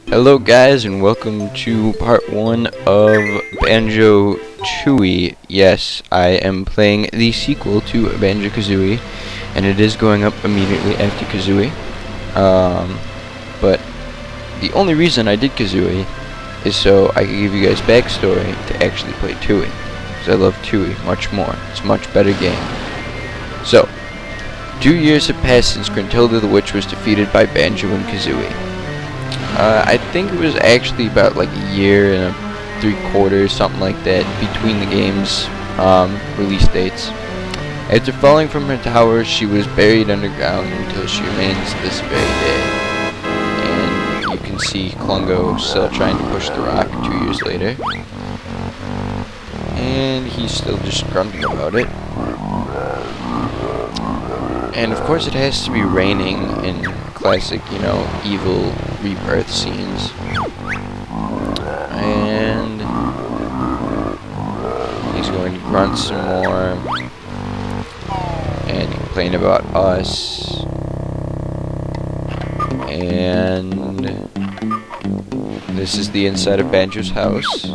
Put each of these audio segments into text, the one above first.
Hello guys, and welcome to part 1 of Banjo-Tooie. Yes, I am playing the sequel to Banjo-Kazooie, and it is going up immediately after Kazooie. But the only reason I did Kazooie is so I could give you guys backstory to actually play Tooie, because I love Tooie much more. It's a much better game. So, 2 years have passed since Gruntilda the Witch was defeated by Banjo and Kazooie. I think it was actually about like a year and 3/4, something like that, between the game's release dates. After falling from her tower, she was buried underground until she remains this very day. And you can see Klungo still trying to push the rock 2 years later. And he's still just grunting about it. And of course it has to be raining in classic, you know, evil rebirth scenes. And he's going to grunt some more and complain about us. And this is the inside of Banjo's house,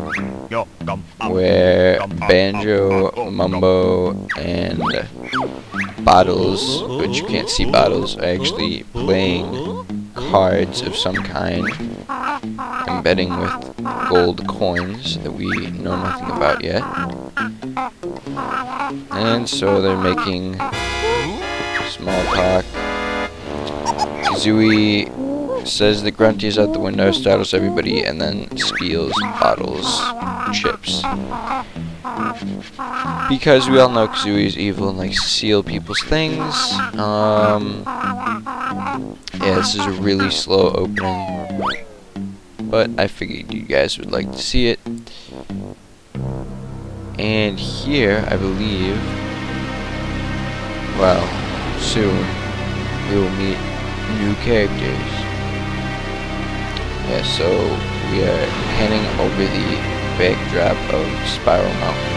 where Banjo, Mumbo, and Bottles, which you can't see Bottles, are actually playing cards of some kind, and betting with gold coins that we know nothing about yet. And so they're making small talk. Kazooie says that Grunty is out the window, startles everybody, and then steals Bottles' chips. Because we all know Kazooie is evil and likes to steal people's things. Yeah, this is a really slow opening, but I figured you guys would like to see it. And here, I believe, well, soon, we will meet new characters. Yeah, so we are heading over the backdrop of Spiral Mountain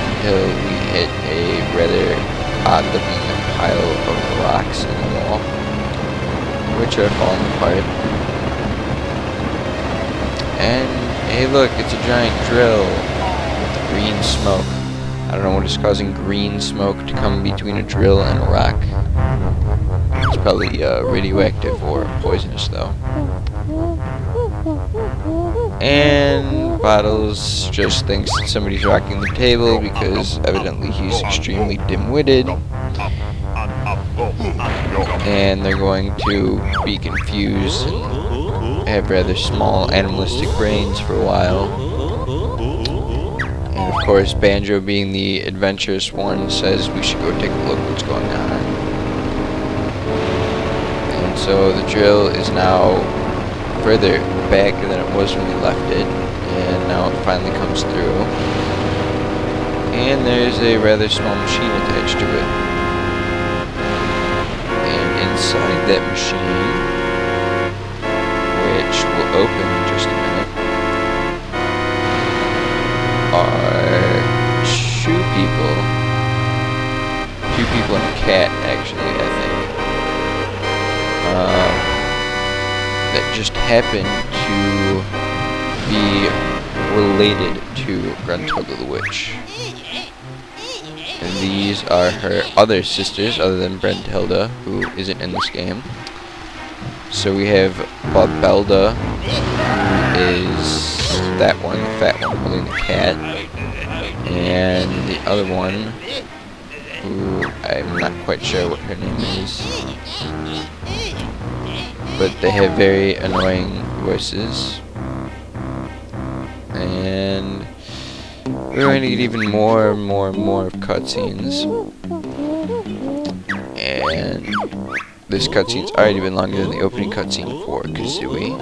until we hit a rather odd-looking pile of rocks in the wall, which are falling apart. And hey, look, it's a giant drill with green smoke. I don't know what is causing green smoke to come between a drill and a rock. It's probably radioactive or poisonous, though. And Bottles just thinks that somebody's rocking the table because evidently he's extremely dim-witted. And they're going to be confused and have rather small animalistic brains for a while. And of course, Banjo, being the adventurous one, says we should go take a look what's going on. And so the drill is now further back than it was when we left it, and now it finally comes through. And there's a rather small machine attached to it. And inside that machine, which will open in just a minute, are two people and a cat, actually, I think, that just happen to be related to Gruntilda the Witch. And these are her other sisters, other than Gruntilda, who isn't in this game. So we have Babelda, who is that one, the fat one holding the cat, and the other one, who I'm not quite sure what her name is, but they have very annoying voices. And we're going to get even more cutscenes. And this cutscene's already been longer than the opening cutscene for Kazooie.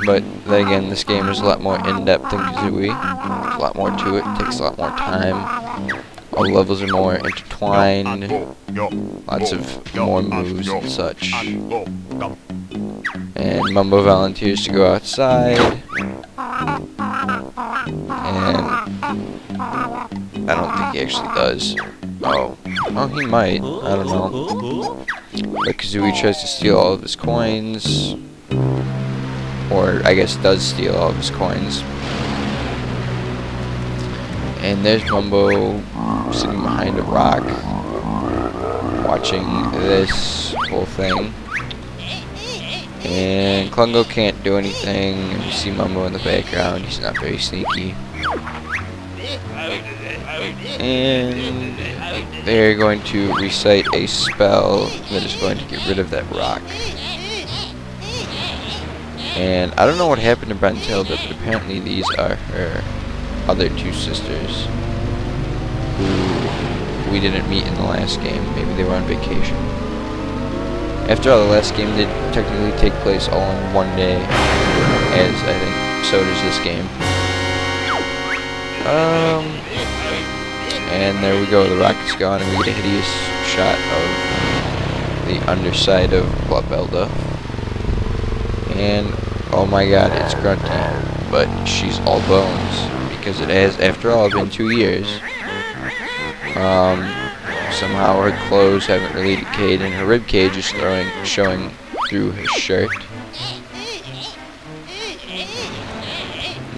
But then again, this game is a lot more in-depth than Kazooie. There's a lot more to it. It takes a lot more time. All the levels are more intertwined. Lots of more moves and such. And Mumbo volunteers to go outside. And I don't think he actually does. Oh, he might. I don't know. But Kazooie tries to steal all of his coins, or I guess does steal all of his coins. And there's Mumbo sitting behind a rock, watching this whole thing. And Klungo can't do anything, and you see Mumbo in the background. He's not very sneaky. And they're going to recite a spell that is going to get rid of that rock. And I don't know what happened to Brentilda, but apparently these are her other two sisters who we didn't meet in the last game. Maybe they were on vacation. After all, the last game did technically take place all in one day, as I think so does this game. And there we go, the rocket's gone, and we get a hideous shot of the underside of Glubelda. And oh my god, it's Grunty, but she's all bones, because it has, after all, been 2 years. Somehow her clothes haven't really decayed, and her rib cage is showing through her shirt.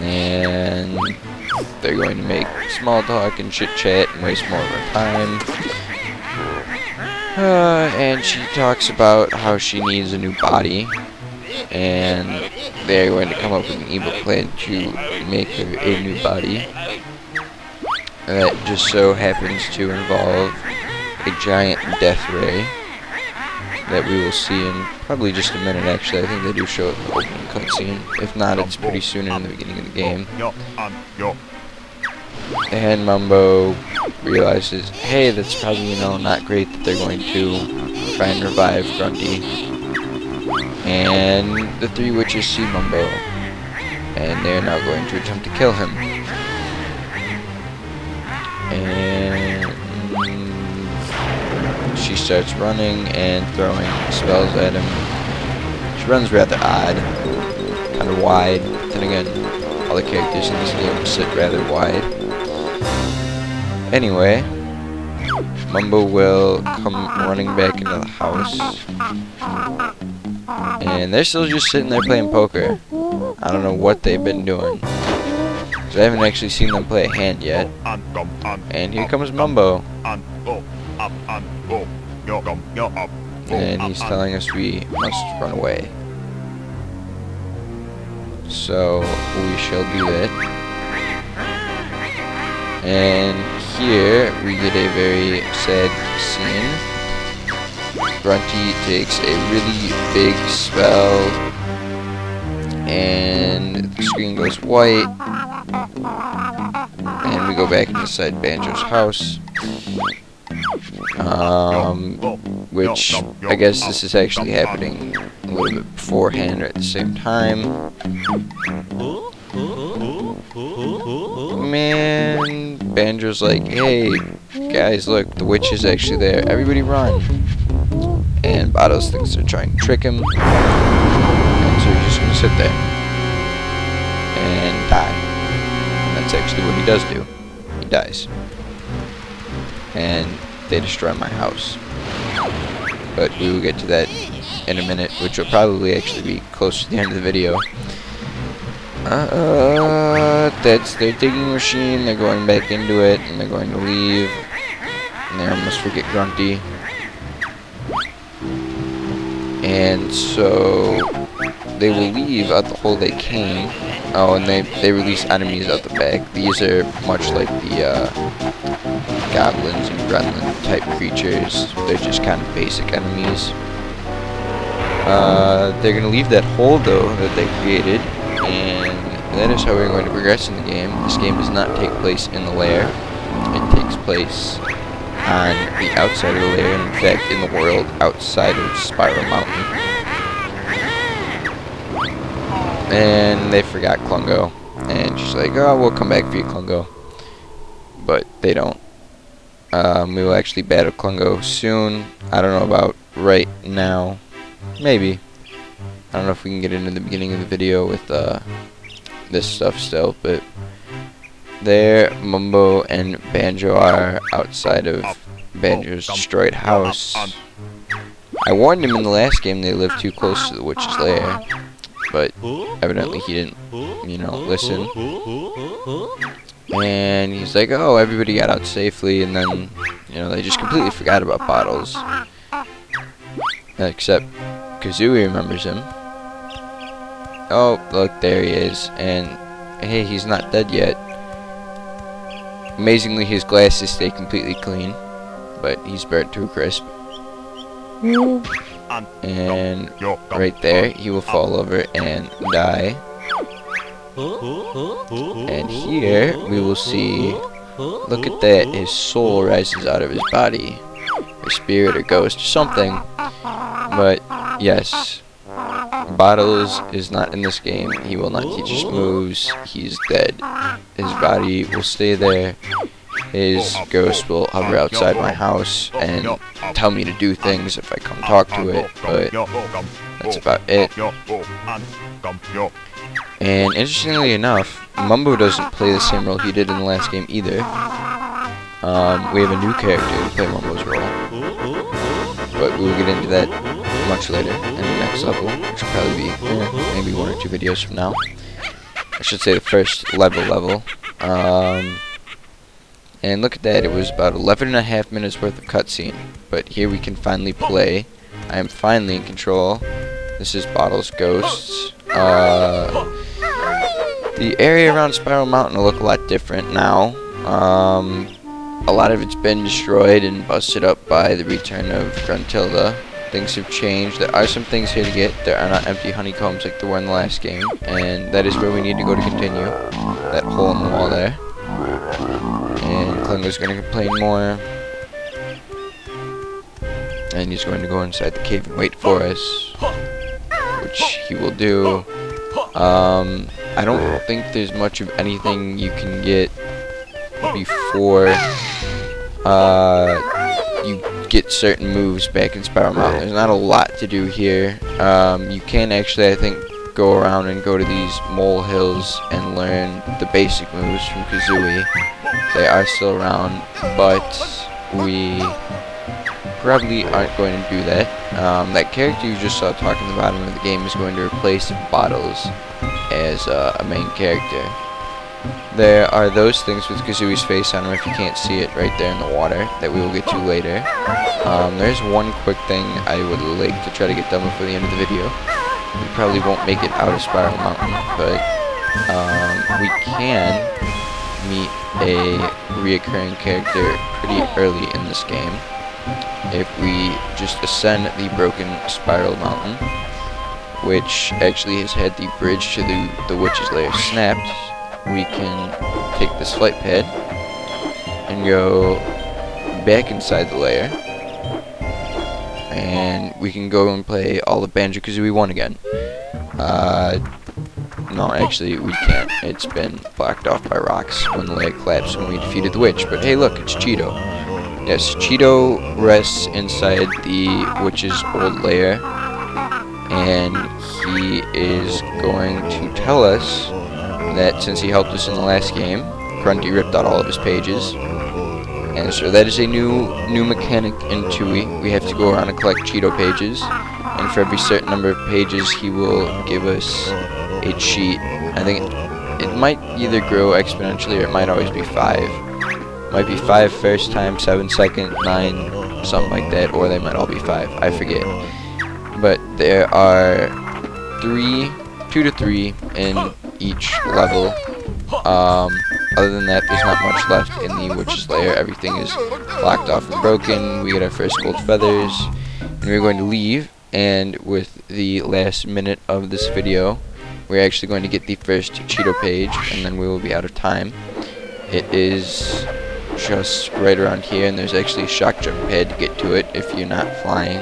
And they're going to make small talk and chit chat and waste more of her time. And she talks about how she needs a new body, and they're going to come up with an evil plan to make her a new body. That just so happens to involve a giant death ray that we will see in probably just a minute. Actually, I think they do show it in the opening cutscene. If not, it's pretty soon in the beginning of the game. And Mumbo realizes, hey, that's probably, not great that they're going to try and revive Grunty. And the three witches see Mumbo, and they're now going to attempt to kill him. And she starts running and throwing spells at him. She runs rather odd, kind of wide. Then again, all the characters in this game sit rather wide. Anyway, Mumbo will come running back into the house, and they're still just sitting there playing poker. I don't know what they've been doing, because I haven't actually seen them play a hand yet. And here comes Mumbo. And he's telling us we must run away. So we shall do that. And here we get a very sad scene. Grunty takes a really big spell, and the screen goes white. And we go back inside Banjo's house. Which, I guess this is actually happening a little bit beforehand or at the same time. Man, Banjo's like, hey, guys, look, the witch is actually there. Everybody run. And Battles thinks they're trying to trick him. And so he's just going to sit there and die. And that's actually what he does do. He dies. And they destroy my house. But we will get to that in a minute, which will probably actually be close to the end of the video. That's their digging machine. They're going back into it, and they're going to leave. And they almost forget Grunty. And so they will leave out the hole they came. Oh, and they release enemies out the back. These are much like the goblins and gremlin type creatures. They're just kind of basic enemies. They're going to leave that hole, though, that they created, and that is how we're going to progress in the game. This game does not take place in the lair. It takes place on the outside of the lair, and in fact in the world outside of Spiral Mountain. And they forgot Klungo, and she's like, oh, we'll come back for you, Klungo. But they don't. We will actually battle Klungo soon. I don't know about right now. Maybe. I don't know if we can get into the beginning of the video with this stuff still, but there Mumbo and Banjo are outside of Banjo's destroyed house. I warned him in the last game they lived too close to the witch's lair, but evidently he didn't, you know, listen. And he's like, oh, everybody got out safely, and then, you know, they just completely forgot about Bottles. Except Kazooie remembers him. Oh, look, there he is, and hey, he's not dead yet. Amazingly, his glasses stay completely clean, but he's burnt to a crisp. And right there, he will fall over and die. And here, we will see, look at that, his soul rises out of his body. Or spirit or ghost or something. But, yes, Bottles is not in this game. He will not teach us moves. He's dead. His body will stay there. His ghost will hover outside my house and tell me to do things if I come talk to it, but that's about it. And interestingly enough, Mumbo doesn't play the same role he did in the last game either. We have a new character to play Mumbo's role, but we will get into that much later in the next level, which will probably be maybe 1 or 2 videos from now. I should say the first level. And look at that, it was about 11.5 minutes worth of cutscene. But here we can finally play. I am finally in control. This is Bottles Ghosts. The area around Spiral Mountain will look a lot different now. A lot of it's been destroyed and busted up by the return of Gruntilda. Things have changed. There are some things here to get. There are not empty honeycombs like there were in the last game. And that is where we need to go to continue. That hole in the wall there. And Klingo's going to complain more. And he's going to go inside the cave and wait for us. Which he will do. I don't think there's much of anything you can get before you get certain moves back in Spiral Mountain. There's not a lot to do here. You can actually, I think, go around and go to these mole hills and learn the basic moves from Kazooie. They are still around, but we probably aren't going to do that. That character you just saw talking at the bottom of the game is going to replace Bottles as a main character. There are those things with Kazooie's face on him, if you can't see it, right there in the water, that we will get to later. There's one quick thing I would like to try to get done before the end of the video. We probably won't make it out of Spiral Mountain, but we can meet a reoccurring character pretty early in this game. If we just ascend the broken Spiral Mountain, which actually has had the bridge to the witch's lair snapped, we can take this flight pad and go back inside the lair, and we can go and play all of Banjo-Kazooie 1 again. No, actually we can't. It's been blocked off by rocks when the lair collapsed when we defeated the witch. But hey, look, it's Cheeto. Yes, Cheeto rests inside the witch's old lair, and he is going to tell us that since he helped us in the last game, Grunty ripped out all of his pages. And so that is a new mechanic in Tooie. We have to go around and collect Cheeto pages, and for every certain number of pages he will give us a cheat. I think it might either grow exponentially or it might always be 5. It might be 5 first time, 7 second, 9, something like that, or they might all be 5. I forget. But there are 2 to 3 in each level. Other than that, there's not much left in the witch's lair. Everything is blocked off and broken. We get our first gold feathers, and we're going to leave. And with the last minute of this video, we're actually going to get the first Cheeto page, and then we will be out of time. It is just right around here, and there's actually a shock jump pad to get to it if you're not flying.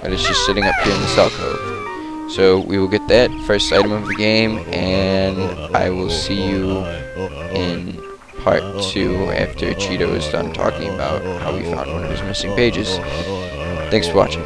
But it's just sitting up here in the cell cove. So we will get that first item of the game, and I will see you in part 2 after Cheeto is done talking about how we found one of his missing pages. Thanks for watching.